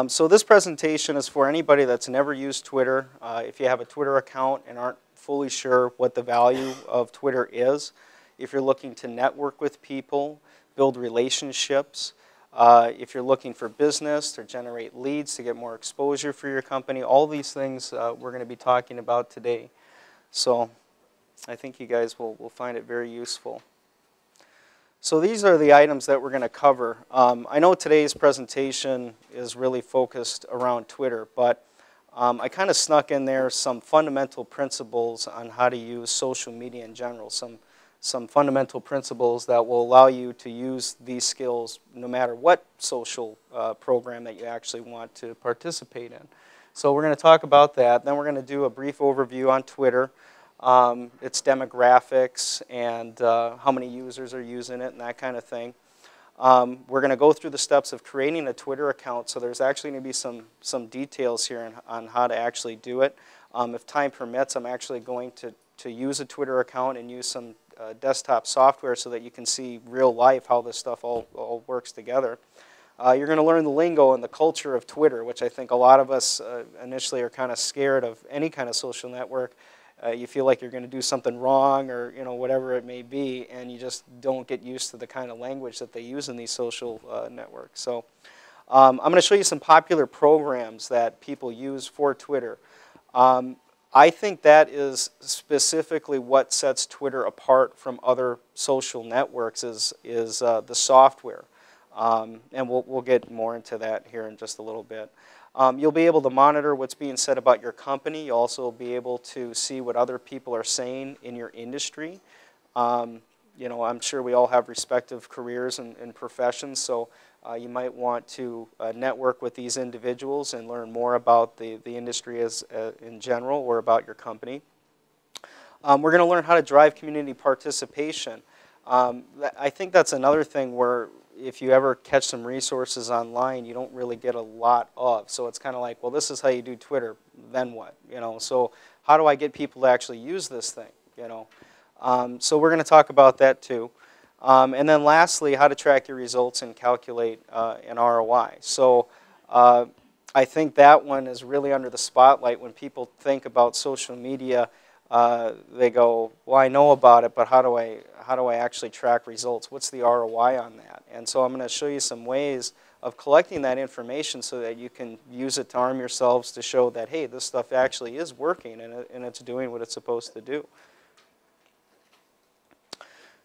So this presentation is for anybody that's never used Twitter. If you have a Twitter account and aren't fully sure what the value of Twitter is, if you're looking to network with people, build relationships, if you're looking for business to generate leads, to get more exposure for your company, all these things we're going to be talking about today. So I think you guys will find it very useful. So these are the items that we're going to cover. I know today's presentation is really focused around Twitter, but I kind of snuck in there some fundamental principles on how to use social media in general, some fundamental principles that will allow you to use these skills no matter what social program that you actually want to participate in. So we're going to talk about that. Then we're going to do a brief overview on Twitter. Its demographics and how many users are using it and that kind of thing. We're going to go through the steps of creating a Twitter account, so there's actually going to be some details here on how to actually do it. If time permits, I'm actually going to use a Twitter account and use some desktop software so that you can see real life how this stuff all works together. You're going to learn the lingo and the culture of Twitter, which I think a lot of us initially are kind of scared of any kind of social network. You feel like you're going to do something wrong or whatever it may be, and you just don't get used to the kind of language that they use in these social networks. So I'm going to show you some popular programs that people use for Twitter. I think that is specifically what sets Twitter apart from other social networks is the software. And we'll get more into that here in just a little bit. You'll be able to monitor what's being said about your company. You'll also be able to see what other people are saying in your industry. I'm sure we all have respective careers and professions, so you might want to network with these individuals and learn more about the industry in general or about your company. We're going to learn how to drive community participation. I think that's another thing where if you ever catch some resources online, you don't really get a lot of. So it's kind of like, well, this is how you do Twitter, then what? So how do I get people to actually use this thing? So we're going to talk about that too. And then lastly, how to track your results and calculate an ROI. So I think that one is really under the spotlight. When people think about social media, they go, well, I know about it, but how do I actually track results? What's the ROI on that? And so I'm going to show you some ways of collecting that information so that you can use it to arm yourselves to show that, hey, this stuff actually is working and it's doing what it's supposed to do.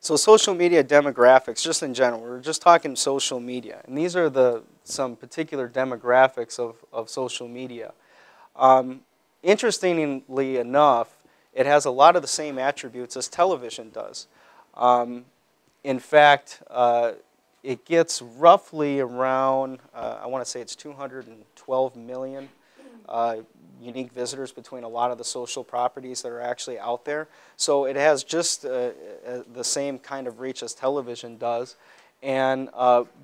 So social media demographics, just in general, we're just talking social media. And these are some particular demographics of social media. Interestingly enough, it has a lot of the same attributes as television does. In fact, it gets roughly around, I want to say it's 212 million unique visitors between a lot of the social properties that are actually out there. So it has just the same kind of reach as television does. And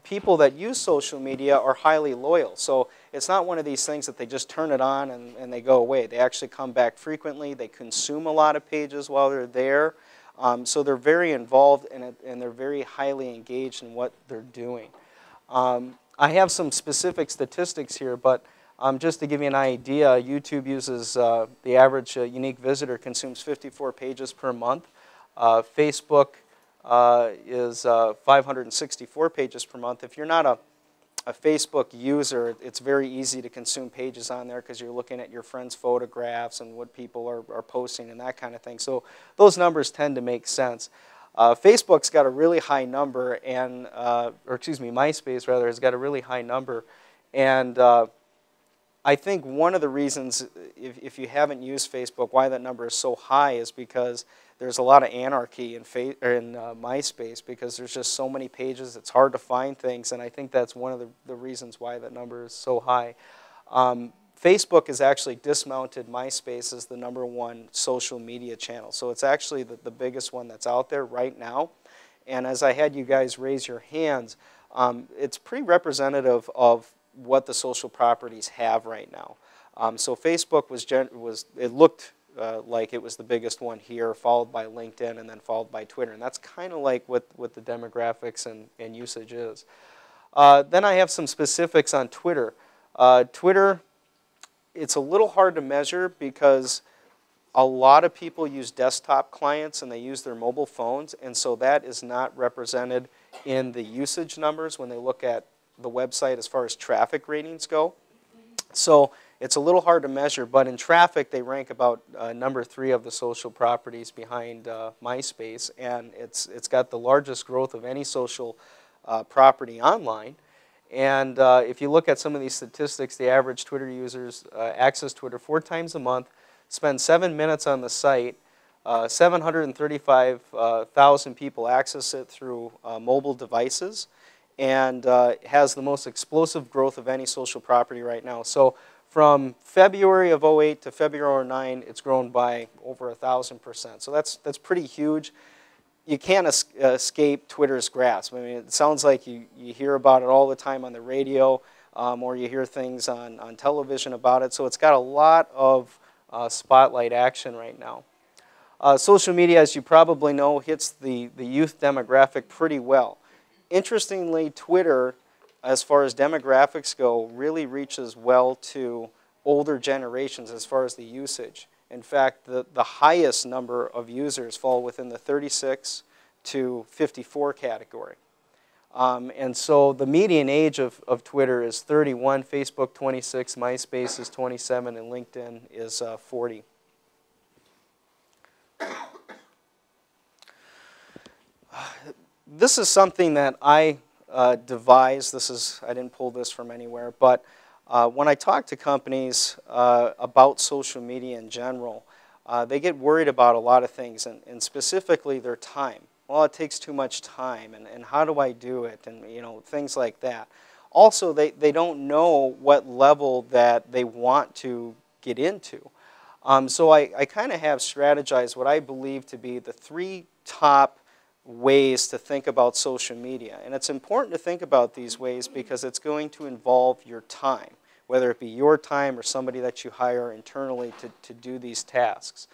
people that use social media are highly loyal. So it's not one of these things that they just turn it on and they go away. They actually come back frequently. They consume a lot of pages while they're there. So they're very involved in it, and they're very highly engaged in what they're doing. I have some specific statistics here, but just to give you an idea, YouTube uses, the average unique visitor consumes 54 pages per month. Facebook is 564 pages per month. If you're not a Facebook user, it's very easy to consume pages on there because you're looking at your friends' photographs and what people are posting and that kind of thing. So those numbers tend to make sense. Facebook's got a really high number, and MySpace rather has got a really high number, and I think one of the reasons, if you haven't used Facebook, why that number is so high is because there's a lot of anarchy in MySpace because there's just so many pages, it's hard to find things, and I think that's one of the reasons why that number is so high. Facebook has actually dismounted MySpace as the #1 social media channel, so it's actually the biggest one that's out there right now. And as I had you guys raise your hands, it's pretty representative of what the social properties have right now. So Facebook it looked like it was the biggest one here, followed by LinkedIn, and then followed by Twitter. And that's kind of like what the demographics and usage is. Then I have some specifics on Twitter. Twitter, it's a little hard to measure because a lot of people use desktop clients and they use their mobile phones, and so that is not represented in the usage numbers when they look at the website as far as traffic ratings go. So it's a little hard to measure, but in traffic they rank about number 3 of the social properties behind MySpace, and it's got the largest growth of any social property online. And if you look at some of these statistics, the average Twitter users access Twitter 4 times a month, spend 7 minutes on the site, 735,000 people access it through mobile devices, and has the most explosive growth of any social property right now. So from February of 08 to February of 09, it's grown by over 1,000%. So that's pretty huge. You can't escape Twitter's grasp. I mean, it sounds like you hear about it all the time on the radio, or you hear things on television about it. So it's got a lot of spotlight action right now. Social media, as you probably know, hits the youth demographic pretty well. Interestingly, Twitter, as far as demographics go, really reaches well to older generations as far as the usage. In fact, the highest number of users fall within the 36 to 54 category. And so the median age of Twitter is 31, Facebook 26, MySpace is 27, and LinkedIn is 40. This is something that I devised. I didn't pull this from anywhere, but when I talk to companies about social media in general, they get worried about a lot of things, and specifically their time. Well, it takes too much time, and how do I do it, and things like that. Also, they don't know what level that they want to get into. So I kind of have strategized what I believe to be the 3 top ways to think about social media. And it's important to think about these ways because it's going to involve your time, whether it be your time or somebody that you hire internally to do these tasks.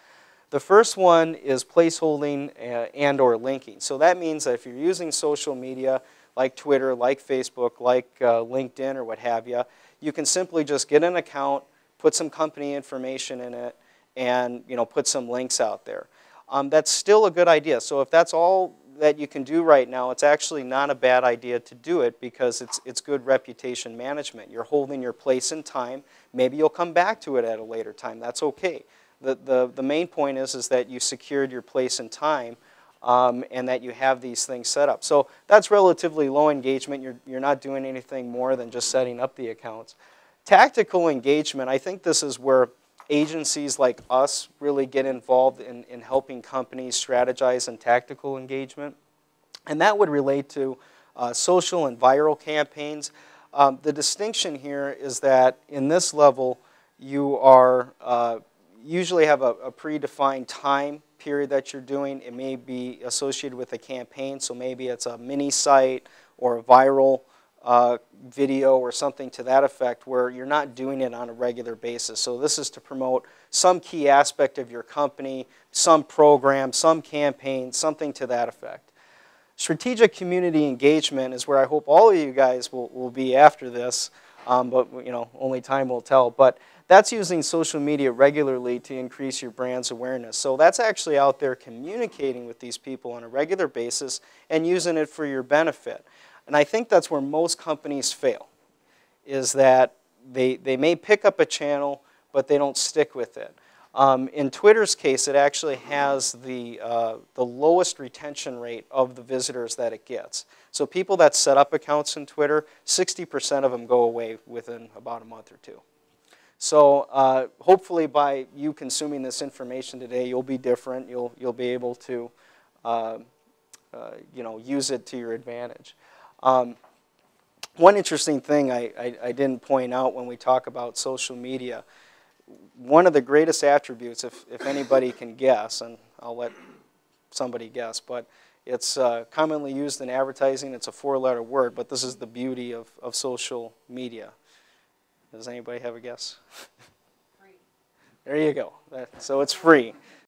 The first one is placeholding and or linking. So that means that if you're using social media like Twitter, like Facebook, like LinkedIn or what have you, you can simply just get an account, put some company information in it, and put some links out there. That's still a good idea. So if that's all that you can do right now, it's actually not a bad idea to do it because it's good reputation management. You're holding your place in time. Maybe you'll come back to it at a later time. That's okay. The main point is that you secured your place in time and that you have these things set up. So that's relatively low engagement. You're not doing anything more than just setting up the accounts. Tactical engagement, I think this is where agencies like us really get involved in helping companies strategize and tactical engagement. And that would relate to social and viral campaigns. The distinction here is that in this level, you are usually have a predefined time period that you're doing. It may be associated with a campaign, so maybe it's a mini site or a viral video or something to that effect where you're not doing it on a regular basis. So this is to promote some key aspect of your company, some program, some campaign, something to that effect. Strategic community engagement is where I hope all of you guys will be after this, but only time will tell. But that's using social media regularly to increase your brand's awareness. So that's actually out there communicating with these people on a regular basis and using it for your benefit. And I think that's where most companies fail, is that they may pick up a channel, but they don't stick with it. In Twitter's case, it actually has the lowest retention rate of the visitors that it gets. So people that set up accounts in Twitter, 60% of them go away within about a month or 2. So hopefully by you consuming this information today, you'll be different. You'll be able to use it to your advantage. One interesting thing I didn't point out when we talk about social media, one of the greatest attributes, if anybody can guess, and I'll let somebody guess, but it's commonly used in advertising. It's a 4-letter word, but this is the beauty of social media. Does anybody have a guess? Free. There you go. So it's free.